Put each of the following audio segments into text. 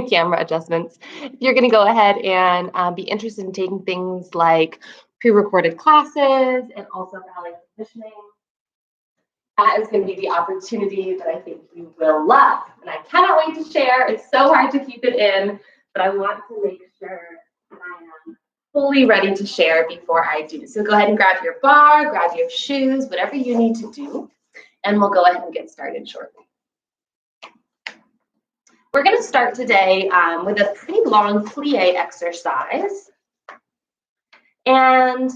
camera adjustments. If you're going to go ahead and be interested in taking things like pre-recorded classes and also ballet positioning, that is going to be the opportunity that I think you will love. And I cannot wait to share. It's so hard to keep it in, but I want to make sure that I am fully ready to share before I do. So go ahead and grab your bar, grab your shoes, whatever you need to do, and we'll go ahead and get started shortly. We're going to start today with a pretty long plie exercise. And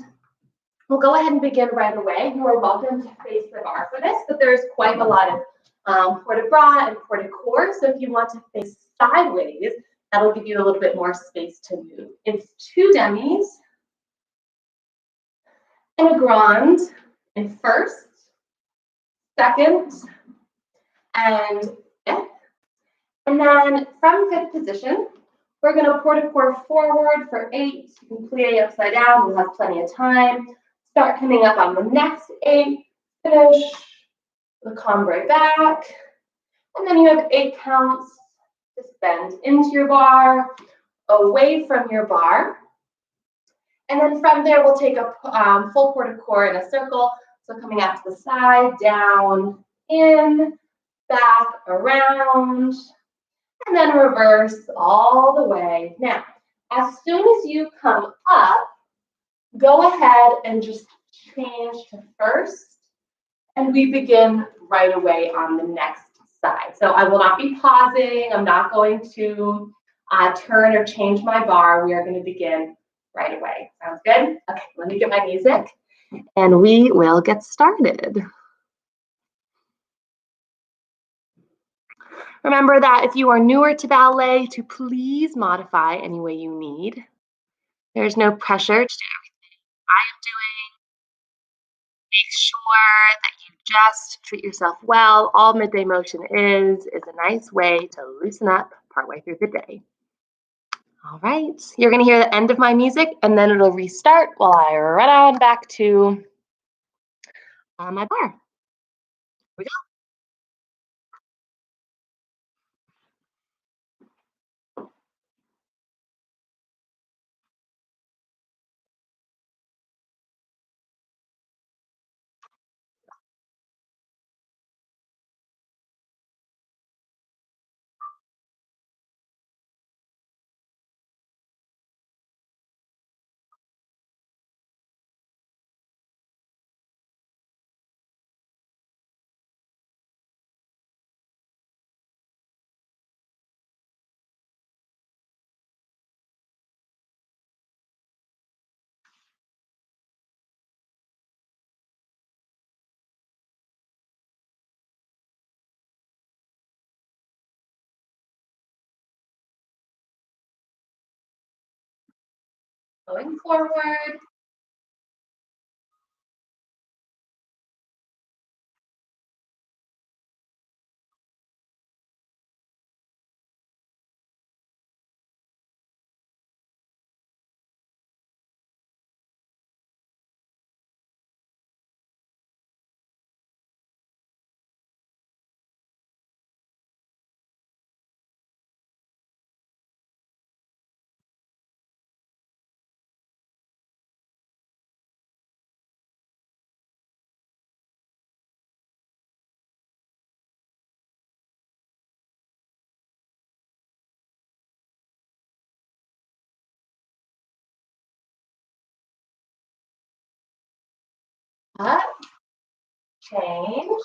we'll go ahead and begin right away. You are welcome to face the bar for this, but there's quite a lot of port de bras and port de corps. So if you want to face sideways, that'll give you a little bit more space to move. It's 2 demis and a grand in first, second, and fifth. And then from fifth position, we're going to port de corps forward for 8. You can plie upside down. We'll have plenty of time. Start coming up on the next 8. Finish the cambrai back. And then you have 8 counts. Just bend into your bar, away from your bar. And then from there, we'll take a full port de corps in a circle. So coming out to the side, down, in, back, around, and then reverse all the way. Now, as soon as you come up, go ahead and just change to first, and we begin right away on the next side. So I will not be pausing. I'm not going to turn or change my bar. We are going to begin right away. Sounds good? Okay, let me get my music, and we will get started. Remember that if you are newer to ballet, to please modify any way you need. There's no pressure to do everything I am doing. Make sure that you just treat yourself well. All midday motion is a nice way to loosen up partway through the day. All right, you're going to hear the end of my music, and then it'll restart while I run on back to my bar. Here we go. Going forward. Up, change.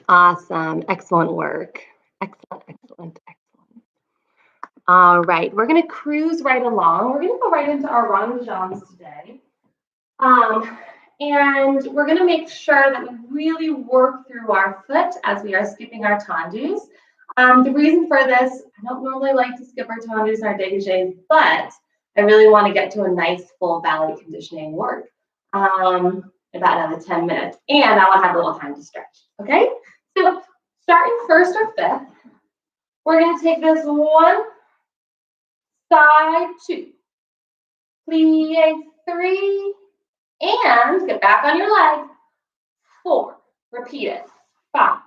Awesome. Excellent work. Excellent, excellent, excellent. All right, we're going to cruise right along. We're going to go right into our ronde-jambs today. And we're going to make sure that we really work through our foot as we are skipping our tendus. The reason for this, I don't normally like to skip our tendus and our dégagés, but I really want to get to a nice full ballet conditioning work. About another 10 minutes. And I want to have a little time to stretch. Okay? So starting first or fifth, we're going to take this one, side two, plie three, and get back on your leg. 4. Repeat it. 5,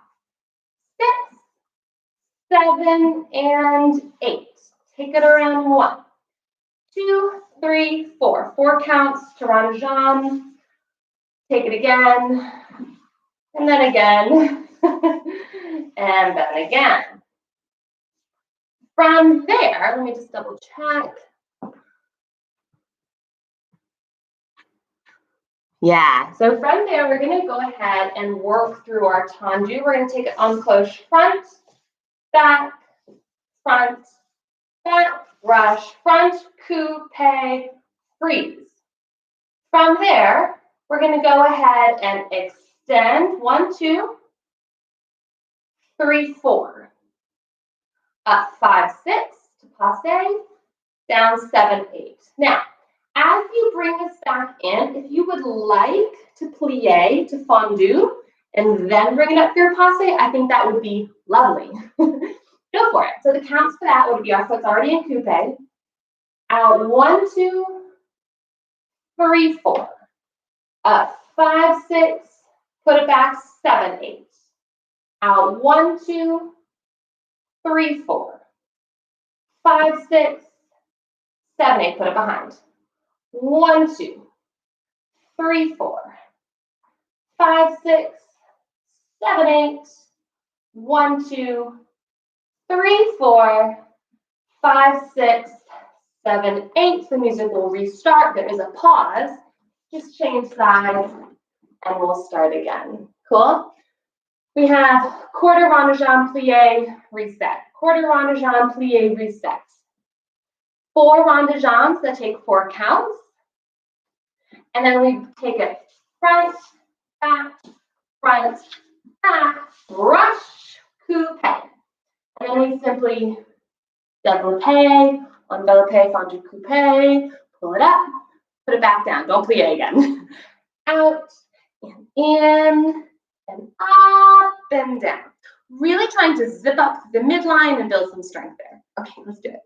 6, 7, and 8. Take it around 1, 2, 3, 4. 4 counts to ronde-jambs. Take it again, and then again, and then again. From there, let me just double check. Yeah, so from there, we're going to go ahead and work through our tendu. We're going to take it en cloche front, back, brush, front, coupe, freeze. From there, we're going to go ahead and extend 1, 2, 3, 4. Up 5, 6 to passe, down 7, 8. Now, as you bring this back in, if you would like to plie, to fondue, and then bring it up for your passe, I think that would be lovely. Go for it. So the counts for that would be our foot's already in coupe. Out 1, 2, 3, 4. Up 5, 6. Put it back 7, 8. Out 1, 2, 3, 4. 5, 6, 7, 8. Put it behind. 1, 2, 3, 4. 5, 6, 7, 8. 1, 2, 3, 4. 5, 6, 7, 8. The music will restart. There is a pause. Just change sides, and we'll start again. Cool? We have quarter ronde-jambe, plie, reset. Quarter ronde-jambe, plie, reset. 4 ronde-jambes that take 4 counts. And then we take it front, back, brush, coupe. And then we simply développé, enveloppé, fondue coupe, pull it up, put it back down. Don't plie again. Out and in and up and down. Really trying to zip up the midline and build some strength there. Okay, let's do it.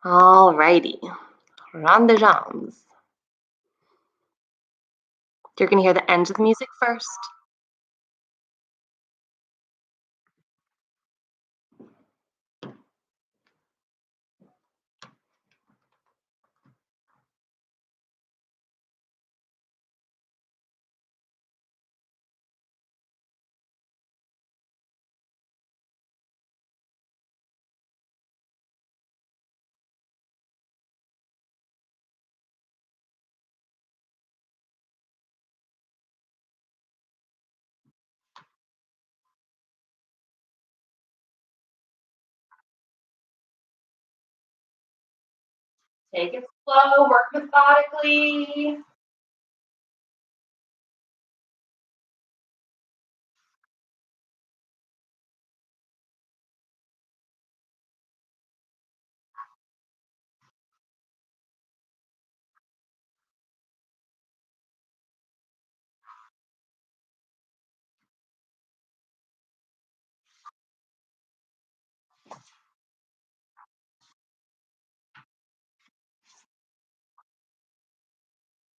All righty, ronde-jambes. You're going to hear the end of the music first. Take it slow, work methodically.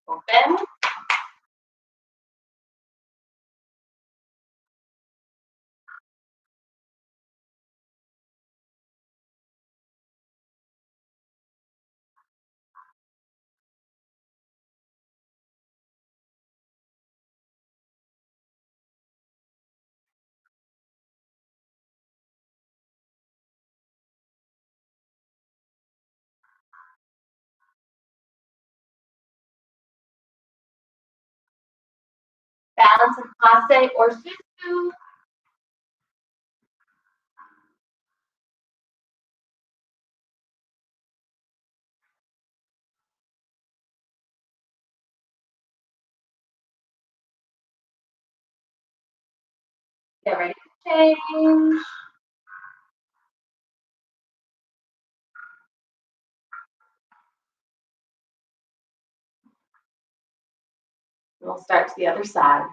Open. balance in passe or susu. Get ready to change. We'll start to the other side.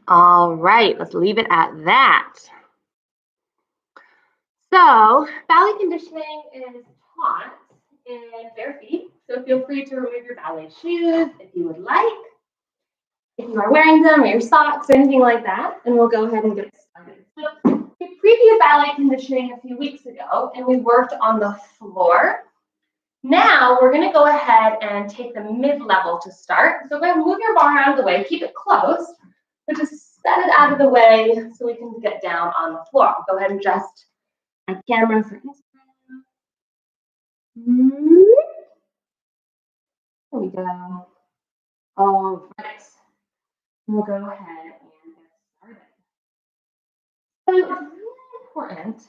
All right, let's leave it at that. So, ballet conditioning is taught in bare feet. So feel free to remove your ballet shoes if you would like, if you are wearing them or your socks or anything like that, and we'll go ahead and get started. So we previewed ballet conditioning a few weeks ago, and we worked on the floor. Now we're going to go ahead and take the mid-level to start. So go ahead and move your bar out of the way, keep it closed, but just set it out of the way so we can get down on the floor. I'll go ahead and adjust my camera for Instagram. There we go. All right. We'll go ahead and get started. So it's really important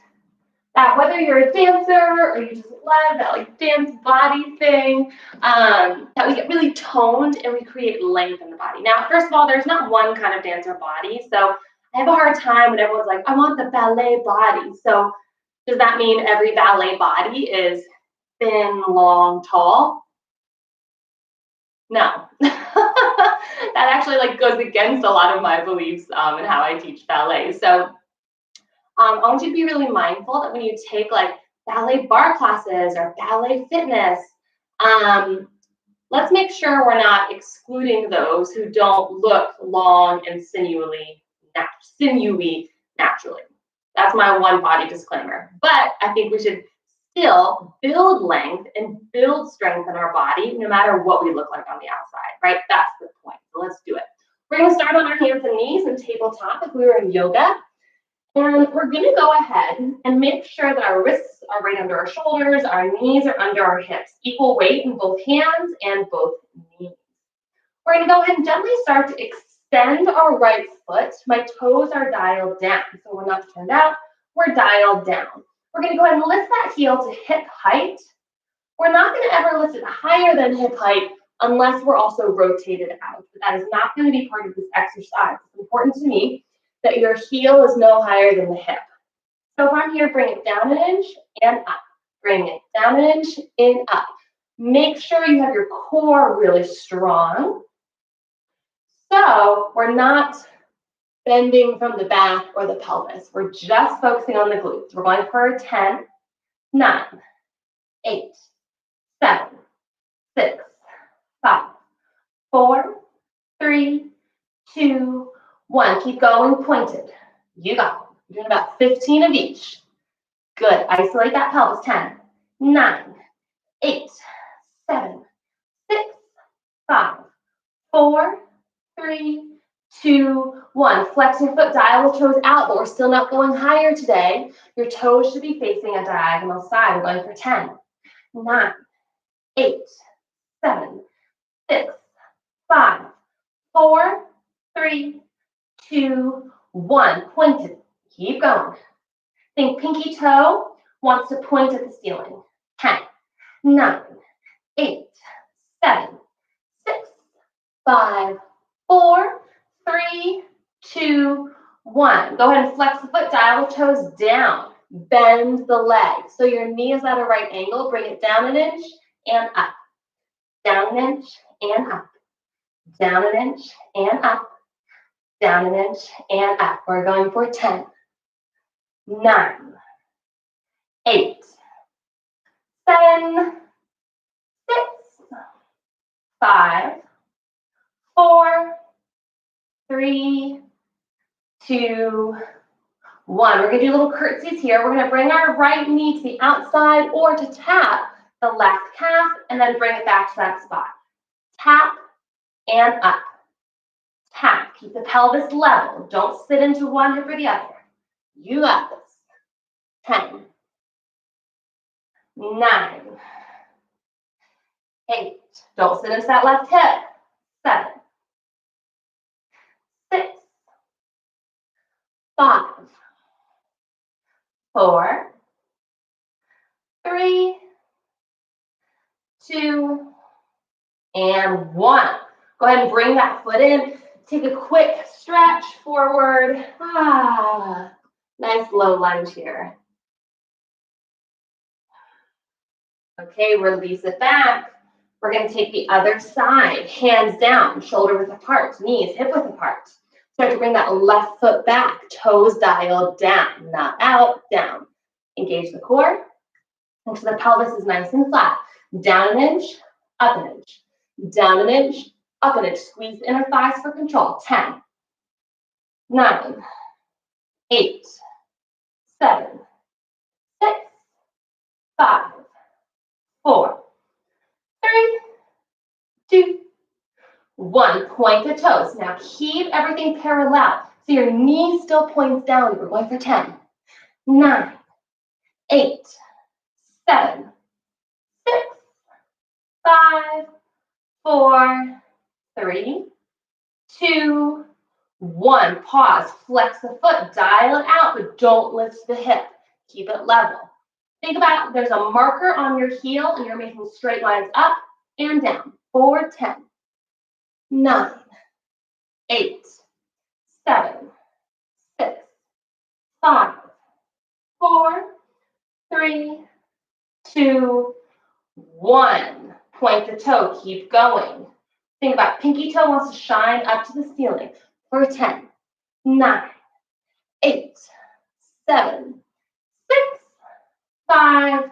that whether you're a dancer or you just love that like dance body thing, that we get really toned and we create length in the body. Now, first of all, there's not one kind of dancer body. So I have a hard time when everyone's like, I want the ballet body. So does that mean every ballet body is thin, long, tall? No. That actually like goes against a lot of my beliefs and how I teach ballet. So I want you to be really mindful that when you take like ballet bar classes or ballet fitness, let's make sure we're not excluding those who don't look long and sinewy naturally. That's my one body disclaimer. But I think we should still build length and build strength in our body no matter what we look like on the outside, right? That's the point. So let's do it. We're going to start on our hands and knees and tabletop if we were in yoga. And we're going to go ahead and make sure that our wrists are right under our shoulders, our knees are under our hips, equal weight in both hands and both knees. We're going to go ahead and gently start to extend our right foot. My toes are dialed down, so we're not turned out, we're dialed down. We're going to go ahead and lift that heel to hip height. We're not going to ever lift it higher than hip height unless we're also rotated out. But that is not going to be part of this exercise. It's important to me that your heel is no higher than the hip. So from here, bring it down an inch and up. Bring it down an inch and up. Make sure you have your core really strong. So we're not bending from the back or the pelvis. We're just focusing on the glutes. We're going for 10, 9, 8, 7, 6, 5, 4, 3, 2, 1. Keep going, pointed. You got it. You're doing about 15 of each. Good. Isolate that pelvis. 10, 9, 8, 7, 6, 5, 4, 3, 2, 1. Flex your foot, dial the toes out, but we're still not going higher today. Your toes should be facing a diagonal side. We're going for 10, 9, 8, 7, 6, 5, 4, 3, 2, 1. Pointed. Keep going. Think pinky toe wants to point at the ceiling. 10, 9, 8, 7, 6, 5, 4, 3, 2, 1. Go ahead and flex the foot, dial the toes down. Bend the leg. So your knee is at a right angle. Bring it down an inch and up. Down an inch and up. Down an inch and up. Down an inch and up. We're going for 10, 9, 8, 7, 6, 5, 4, 3, 2, 1. We're going to do little curtsies here. We're going to bring our right knee to the outside or to tap the left calf and then bring it back to that spot. Tap and up. Tap. Keep the pelvis level. Don't sit into one hip or the other. You got this. 10, 9, 8. Don't sit into that left hip. 7, 6, 5, 4, 3, 2, and 1. Go ahead and bring that foot in. Take a quick stretch forward. Nice low lunge here. Okay, release it back. We're going to take the other side. Hands down, shoulder width apart, knees hip width apart. Start to bring that left foot back. Toes dialed down, not out, down. Engage the core. Make sure the pelvis is nice and flat. Down an inch, up an inch. Down an inch, up an inch. Squeeze the inner thighs for control. 10, 9, 8, 7, 6, 5, 4, 3, 2, 1. Point the toes. Now keep everything parallel. So your knee still points down. We're going for 10, 9, 8, 7, 6, 5, 4, 3, 2, 1. Pause. Flex the foot. Dial it out, but don't lift the hip. Keep it level. Think about there's a marker on your heel and you're making straight lines up and down. 4, 10, 9, 8, 7, 6, 5, 4, 3, 2, 1. Point the toe. Keep going. Think about pinky toe wants to shine up to the ceiling. For 10, 9, 8, 7, 6, 5,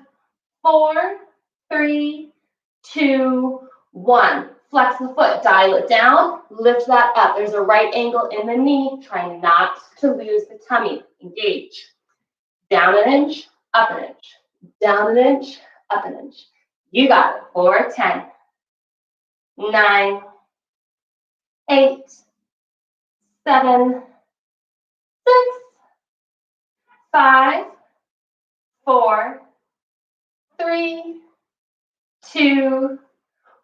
4, 3, 2, 1. Flex the foot, dial it down, lift that up. There's a right angle in the knee, trying not to lose the tummy. Engage. Down an inch, up an inch. Down an inch, up an inch. You got it. For 10, 9, 8, 7, 6, 5, 4, 3, 2,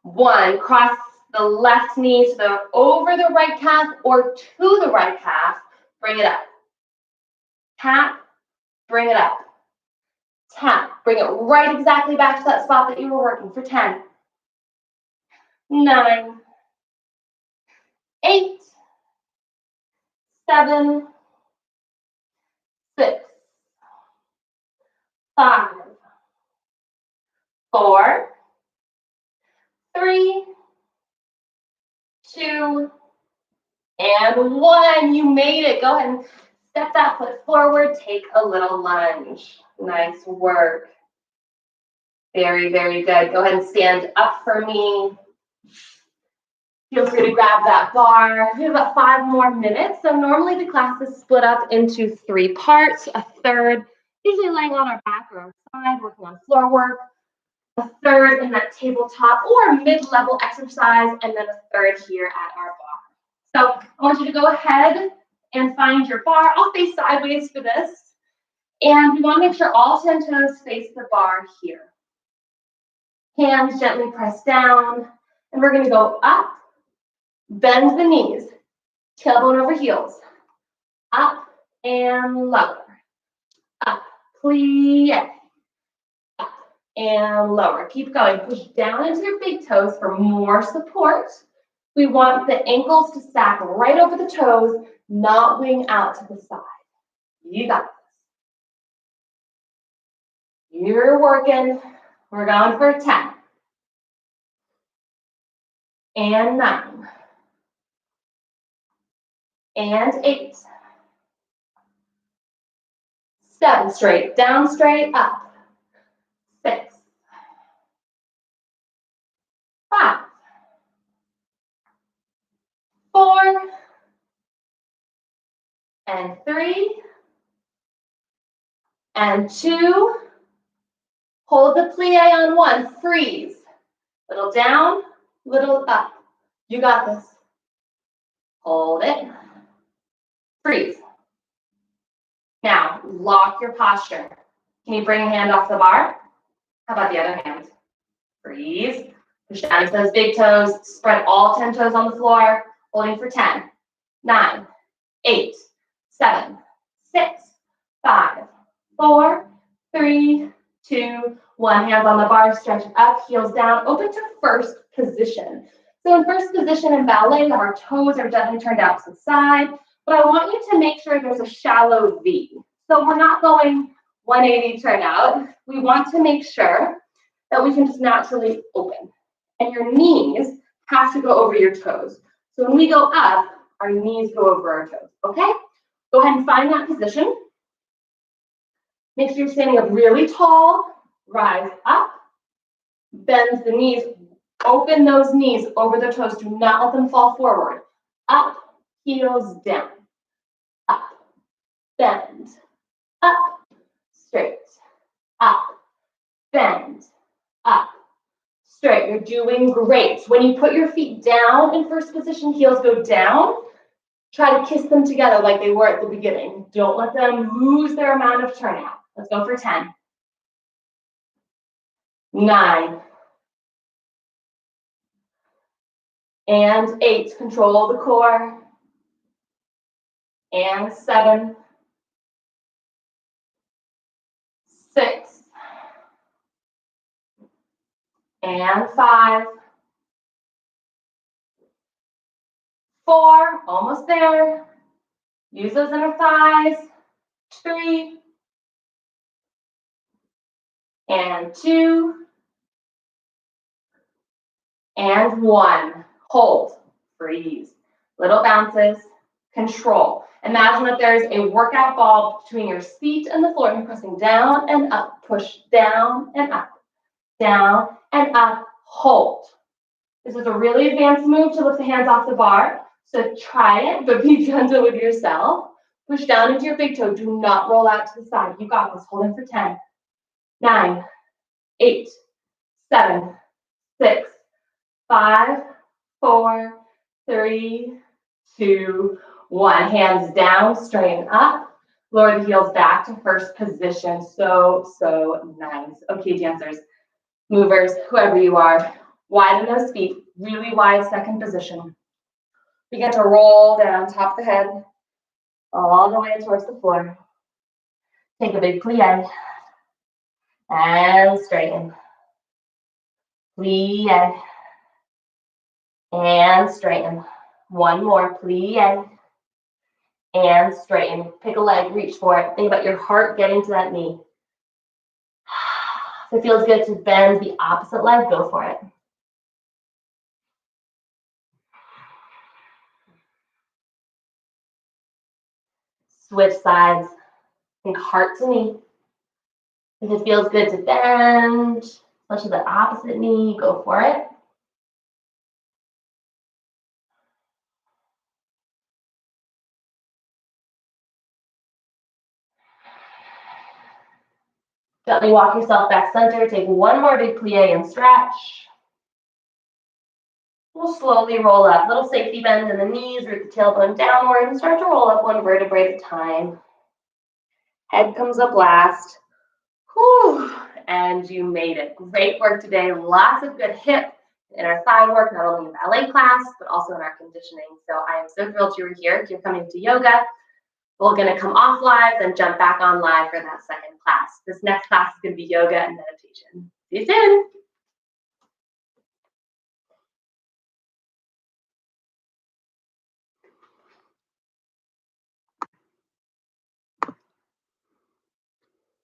1. Cross the left knee over the right calf or to the right calf. Bring it up. Tap, bring it up. Tap, bring it right exactly back to that spot that you were working for 10, 9, 8, 7, 6, 5, 4, 3, 2, And 1, you made it. Go ahead and step that foot forward, take a little lunge. Nice work. Very, very good. Go ahead and stand up for me. Feel free to grab that bar. We have about 5 more minutes. So normally the class is split up into 3 parts. A third, usually laying on our back or our side, working on floor work. A third in that tabletop or mid-level exercise, and then a third here at our bar. So I want you to go ahead and find your bar. I'll face sideways for this. And we want to make sure all 10 toes face the bar here. Hands gently press down. And we're going to go up, bend the knees, tailbone over heels, up and lower, up, plie, up and lower. Keep going. Push down into your big toes for more support. We want the ankles to stack right over the toes, not wing out to the side. You got this. You're working. We're going for 10. And 9. And 8. 7, straight, down, straight, up. 6. 5. 4. And 3. And 2. Hold the plie on 1, freeze. Little down, little up. You got this. Hold it. Freeze. Now, lock your posture. Can you bring a hand off the bar? How about the other hand? Freeze. Push down to those big toes. Spread all 10 toes on the floor. Holding for 10, 9, 8, 7, 6, 5, 4, 3, 2, 1. Hands on the bar, stretch up, heels down, open to first position. So in first position in ballet, our toes are gently turned out to the side, but I want you to make sure there's a shallow V. So we're not going 180 turn out. We want to make sure that we can just naturally open. And your knees have to go over your toes. So when we go up, our knees go over our toes, okay? Go ahead and find that position. Make sure you're standing up really tall, rise up, bend the knees, open those knees over the toes. Do not let them fall forward. Up, heels down, up, bend, up, straight, up, bend, up, straight. You're doing great. When you put your feet down in first position, heels go down. Try to kiss them together like they were at the beginning. Don't let them lose their amount of turnout. Let's go for 10. 9. And 8. Control the core. And 7. 6. And 5. 4. Almost there. Use those inner thighs. 3. And 2. And 1. Hold. Freeze. Little bounces. Control. Imagine that there's a workout ball between your feet and the floor. You're pressing down and up. Push down and up. Down and up. Hold. This is a really advanced move to lift the hands off the bar. So try it, but be gentle with yourself. Push down into your big toe. Do not roll out to the side. You got this. Hold in for 10, 9, 8, 7, 6, 5, 4, 3, 2, 1. Hands down, straighten up. Lower the heels back to first position. So nice. Okay, dancers, movers, whoever you are, widen those feet. Really wide second position. Begin to roll down top of the head, all the way towards the floor. Take a big plie. And straighten. Plie. And straighten. One more. Plie. And straighten. Pick a leg, reach for it. Think about your heart getting to that knee. If it feels good to bend the opposite leg, go for it. Switch sides. Think heart to knee. If it feels good to bend, especially the opposite knee, go for it. Gently walk yourself back center. Take one more big plie and stretch. We'll slowly roll up. Little safety bend in the knees, root the tailbone downward, and start to roll up one vertebrae at a time. Head comes up last. Whew. And you made it. Great work today. Lots of good hip and our thigh work, not only in ballet class, but also in our conditioning. So I am so thrilled you were here. If you're coming to yoga, we're going to come off live, then jump back on live for that second class. This next class is going to be yoga and meditation. See you soon.